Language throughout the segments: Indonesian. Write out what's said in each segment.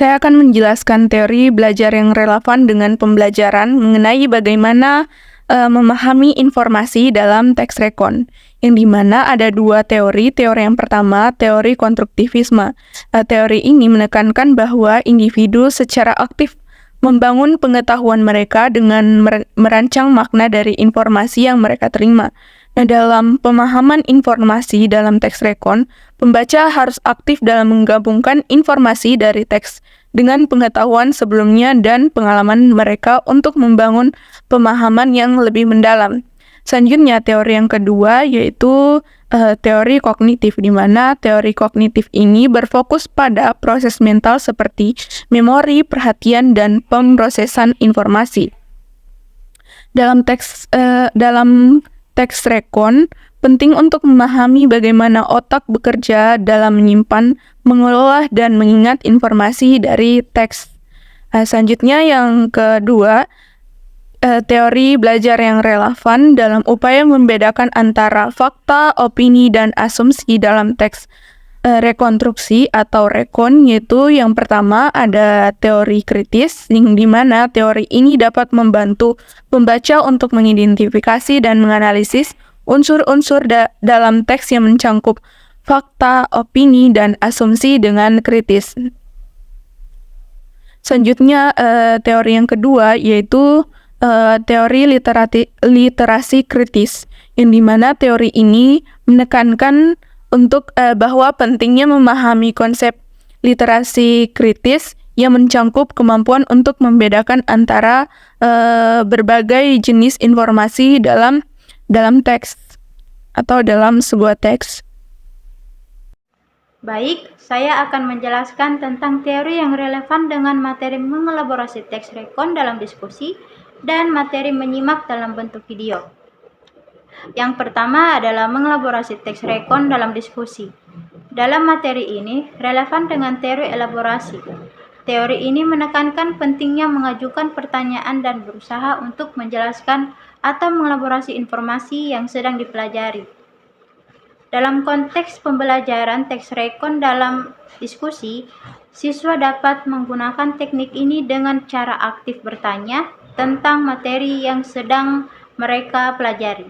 Saya akan menjelaskan teori belajar yang relevan dengan pembelajaran mengenai bagaimana memahami informasi dalam teks rekon, yang dimana ada dua teori. Teori yang pertama, teori konstruktivisme. Teori ini menekankan bahwa individu secara aktif membangun pengetahuan mereka dengan merancang makna dari informasi yang mereka terima. Nah, dalam pemahaman informasi dalam teks rekon, pembaca harus aktif dalam menggabungkan informasi dari teks dengan pengetahuan sebelumnya dan pengalaman mereka untuk membangun pemahaman yang lebih mendalam. Selanjutnya, teori yang kedua yaitu teori kognitif, di mana teori kognitif ini berfokus pada proses mental seperti memori, perhatian, dan pemrosesan informasi. Dalam teks rekon, penting untuk memahami bagaimana otak bekerja dalam menyimpan, mengelola, dan mengingat informasi dari teks. Selanjutnya yang kedua, teori belajar yang relevan dalam upaya membedakan antara fakta, opini, dan asumsi dalam teks rekonstruksi atau rekon, yaitu yang pertama ada teori kritis, yang dimana teori ini dapat membantu pembaca untuk mengidentifikasi dan menganalisis unsur-unsur dalam teks yang mencangkup fakta, opini, dan asumsi dengan kritis. Selanjutnya, teori yang kedua yaitu teori literasi kritis, yang dimana teori ini menekankan untuk bahwa pentingnya memahami konsep literasi kritis yang mencangkup kemampuan untuk membedakan antara berbagai jenis informasi dalam teks atau dalam sebuah teks. Baik, saya akan menjelaskan tentang teori yang relevan dengan materi mengelaborasi teks rekon dalam diskusi dan materi menyimak dalam bentuk video. Yang pertama adalah mengelaborasi teks rekon dalam diskusi. Dalam materi ini relevan dengan teori elaborasi. Teori ini menekankan pentingnya mengajukan pertanyaan dan berusaha untuk menjelaskan atau mengelaborasi informasi yang sedang dipelajari. Dalam konteks pembelajaran teks rekon dalam diskusi, siswa dapat menggunakan teknik ini dengan cara aktif bertanya tentang materi yang sedang mereka pelajari,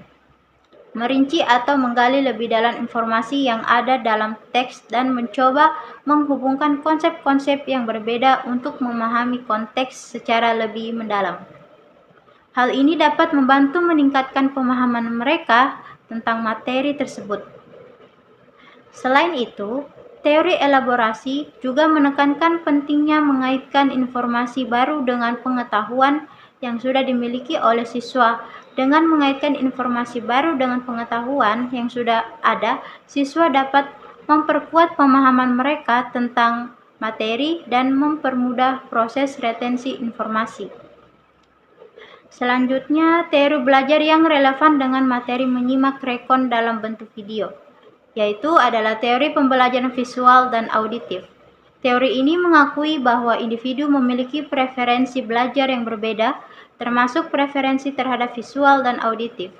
merinci atau menggali lebih dalam informasi yang ada dalam teks, dan mencoba menghubungkan konsep-konsep yang berbeda untuk memahami konteks secara lebih mendalam. Hal ini dapat membantu meningkatkan pemahaman mereka tentang materi tersebut. Selain itu, teori elaborasi juga menekankan pentingnya mengaitkan informasi baru dengan pengetahuan yang sudah dimiliki oleh siswa. Dengan mengaitkan informasi baru dengan pengetahuan yang sudah ada, siswa dapat memperkuat pemahaman mereka tentang materi dan mempermudah proses retensi informasi. Selanjutnya, teori belajar yang relevan dengan materi menyimak rekon dalam bentuk video, yaitu adalah teori pembelajaran visual dan auditif. Teori ini mengakui bahwa individu memiliki preferensi belajar yang berbeda, termasuk preferensi terhadap visual dan auditif.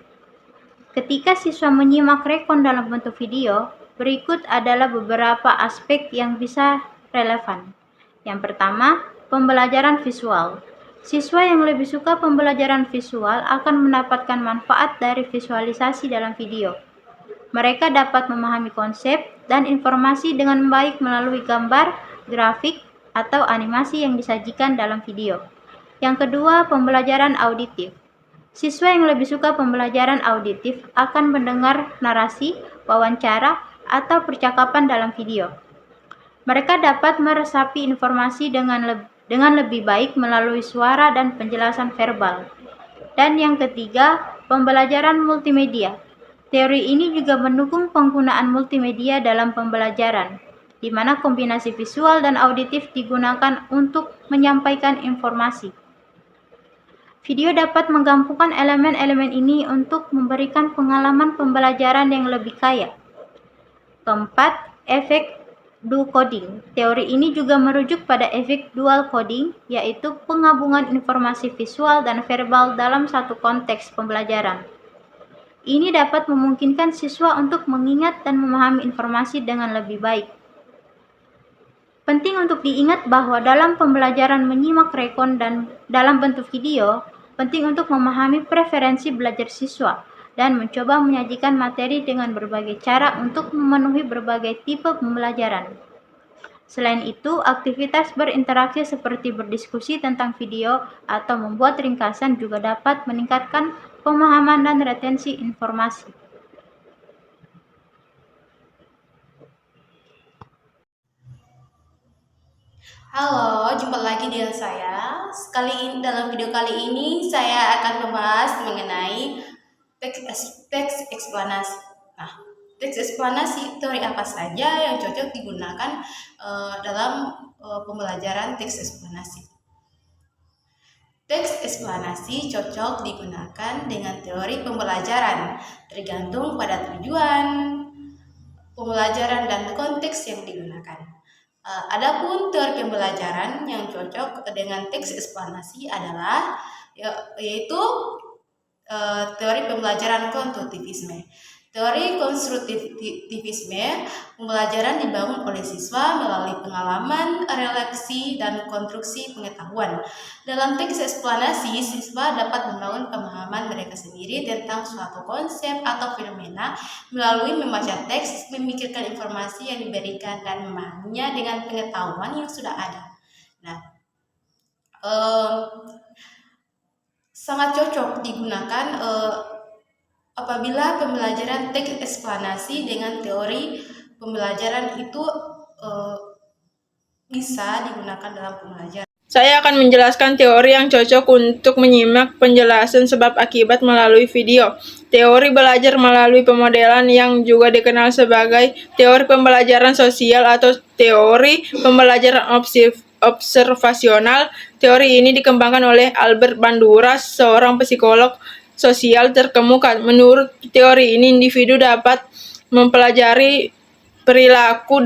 Ketika siswa menyimak rekon dalam bentuk video, berikut adalah beberapa aspek yang bisa relevan. Yang pertama, pembelajaran visual. Siswa yang lebih suka pembelajaran visual akan mendapatkan manfaat dari visualisasi dalam video. Mereka dapat memahami konsep dan informasi dengan baik melalui gambar, grafik, atau animasi yang disajikan dalam video. Yang kedua, pembelajaran auditif. Siswa yang lebih suka pembelajaran auditif akan mendengar narasi, wawancara, atau percakapan dalam video. Mereka dapat meresapi informasi dengan lebih baik melalui suara dan penjelasan verbal. Dan yang ketiga, pembelajaran multimedia. Teori ini juga mendukung penggunaan multimedia dalam pembelajaran, di mana kombinasi visual dan auditif digunakan untuk menyampaikan informasi. Video dapat menggabungkan elemen-elemen ini untuk memberikan pengalaman pembelajaran yang lebih kaya. Keempat, efek dual coding. Teori ini juga merujuk pada efek dual coding, yaitu penggabungan informasi visual dan verbal dalam satu konteks pembelajaran. Ini dapat memungkinkan siswa untuk mengingat dan memahami informasi dengan lebih baik. Penting untuk diingat bahwa dalam pembelajaran menyimak rekon dan dalam bentuk video, penting untuk memahami preferensi belajar siswa dan mencoba menyajikan materi dengan berbagai cara untuk memenuhi berbagai tipe pembelajaran. Selain itu, aktivitas berinteraksi seperti berdiskusi tentang video atau membuat ringkasan juga dapat meningkatkan pemahaman dan retensi informasi. Halo, jumpa lagi dengan saya. Dalam video kali ini saya akan membahas mengenai teks eksplanasi. Nah, teks eksplanasi teori apa saja yang cocok digunakan dalam pembelajaran teks eksplanasi. Teks eksplanasi cocok digunakan dengan teori pembelajaran, tergantung pada tujuan pembelajaran dan konteks yang digunakan. Adapun teori pembelajaran yang cocok dengan teks eksplanasi adalah yaitu teori pembelajaran konstruktivisme. Teori konstruktivisme, pembelajaran dibangun oleh siswa melalui pengalaman, refleksi, dan konstruksi pengetahuan. Dalam teks eksplanasi, siswa dapat membangun pemahaman mereka sendiri tentang suatu konsep atau fenomena melalui membaca teks, memikirkan informasi yang diberikan, dan memahaminya dengan pengetahuan yang sudah ada. Nah, sangat cocok digunakan apabila pembelajaran teks eksplanasi dengan teori pembelajaran itu bisa digunakan dalam pembelajaran. Saya akan menjelaskan teori yang cocok untuk menyimak penjelasan sebab akibat melalui video. Teori belajar melalui pemodelan yang juga dikenal sebagai teori pembelajaran sosial atau teori pembelajaran observasional. Teori ini dikembangkan oleh Albert Bandura, seorang psikolog sosial terkemuka. Menurut teori ini, individu dapat mempelajari perilaku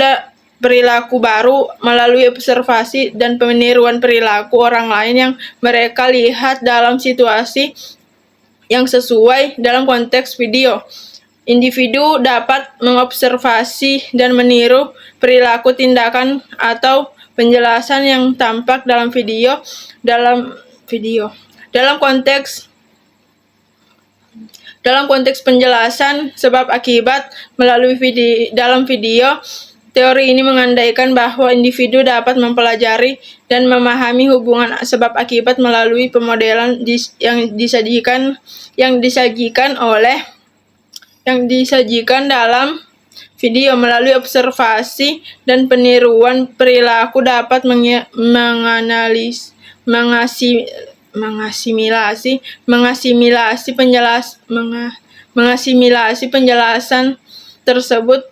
baru melalui observasi dan peniruan perilaku orang lain yang mereka lihat dalam situasi yang sesuai dalam konteks video. Individu dapat mengobservasi dan meniru perilaku, tindakan, atau penjelasan yang tampak dalam video. Dalam konteks penjelasan sebab akibat melalui dalam video, teori ini mengandaikan bahwa individu dapat mempelajari dan memahami hubungan sebab akibat melalui pemodelan yang disajikan dalam video. Melalui observasi dan peniruan perilaku dapat mengasimilasi penjelasan tersebut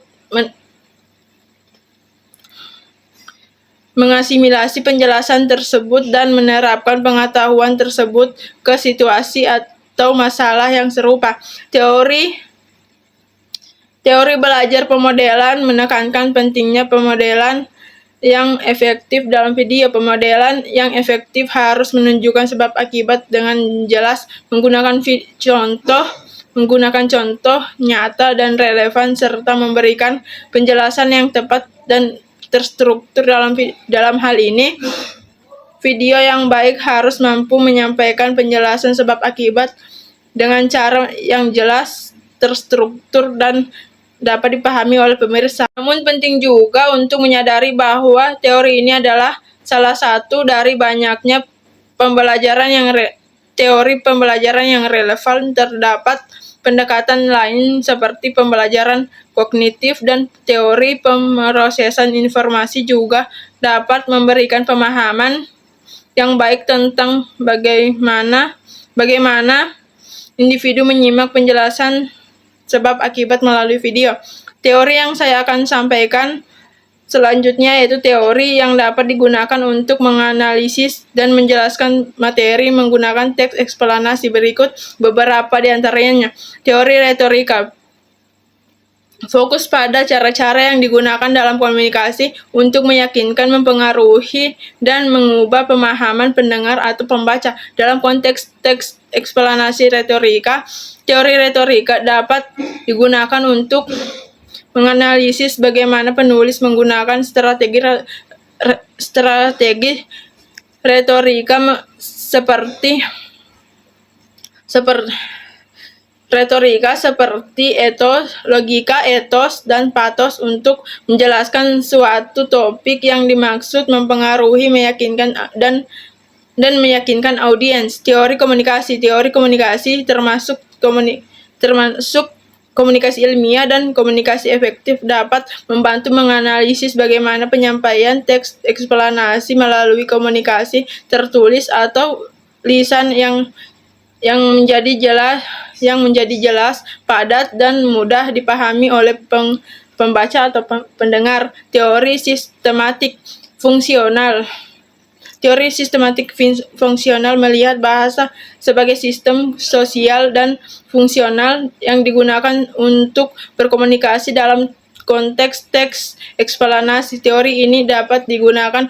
dan menerapkan pengetahuan tersebut ke situasi atau masalah yang serupa. Teori belajar pemodelan menekankan pentingnya pemodelan yang efektif dalam video. Pemodelan yang efektif harus menunjukkan sebab akibat dengan jelas, menggunakan contoh nyata dan relevan, serta memberikan penjelasan yang tepat dan terstruktur. Dalam hal ini, video yang baik harus mampu menyampaikan penjelasan sebab akibat dengan cara yang jelas, terstruktur, dan dapat dipahami oleh pemirsa. Namun penting juga untuk menyadari bahwa teori ini adalah salah satu dari banyaknya teori pembelajaran yang relevan. Terdapat pendekatan lain seperti pembelajaran kognitif dan teori pemrosesan informasi juga dapat memberikan pemahaman yang baik tentang bagaimana individu menyimak penjelasan sebab akibat melalui video. Teori yang saya akan sampaikan selanjutnya yaitu teori yang dapat digunakan untuk menganalisis dan menjelaskan materi menggunakan teks eksplanasi. Berikut beberapa di antaranya. Teori retorika fokus pada cara-cara yang digunakan dalam komunikasi untuk meyakinkan, mempengaruhi, dan mengubah pemahaman pendengar atau pembaca. Dalam konteks teks eksplanasi retorika, teori retorika dapat digunakan untuk menganalisis bagaimana penulis menggunakan strategi strategi retorika seperti etos, logika, etos, dan patos untuk menjelaskan suatu topik yang dimaksud mempengaruhi, meyakinkan, dan meyakinkan audiens. Teori komunikasi termasuk komunikasi ilmiah dan komunikasi efektif dapat membantu menganalisis bagaimana penyampaian teks eksplanasi melalui komunikasi tertulis atau lisan yang menjadi jelas, padat, dan mudah dipahami oleh pembaca atau pendengar. Teori sistematik fungsional melihat bahasa sebagai sistem sosial dan fungsional yang digunakan untuk berkomunikasi dalam konteks teks eksplanasi. Teori ini dapat digunakan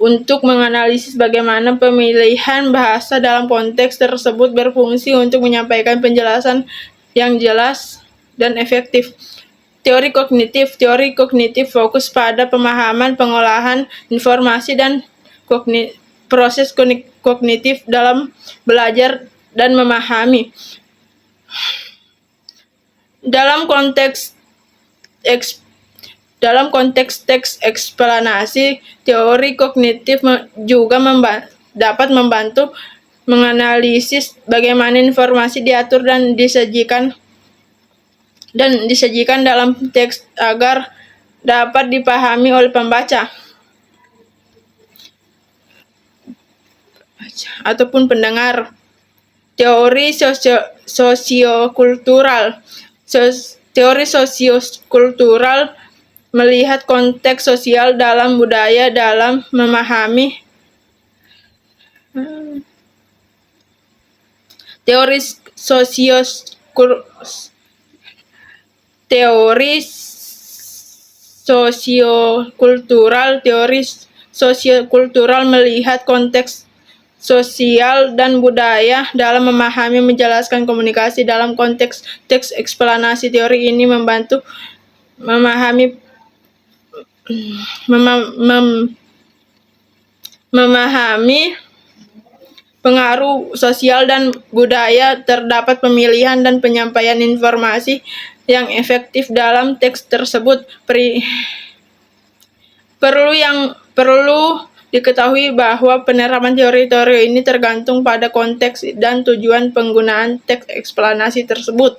untuk menganalisis bagaimana pemilihan bahasa dalam konteks tersebut berfungsi untuk menyampaikan penjelasan yang jelas dan efektif. Teori kognitif fokus pada pemahaman, pengolahan informasi, dan proses kognitif dalam belajar dan memahami. Dalam konteks teks eksplanasi, teori kognitif juga dapat membantu menganalisis bagaimana informasi diatur dan disajikan dalam teks agar dapat dipahami oleh pembaca ataupun pendengar. Teori sosiokultural melihat konteks sosial dalam budaya dalam memahami. Teori sosiokultural melihat konteks sosial dan budaya dalam memahami menjelaskan komunikasi dalam konteks teks eksplanasi. Teori ini membantu memahami pengaruh sosial dan budaya terdapat pemilihan dan penyampaian informasi yang efektif dalam teks tersebut. Perlu diketahui bahwa penerapan teori-teori ini tergantung pada konteks dan tujuan penggunaan teks eksplanasi tersebut.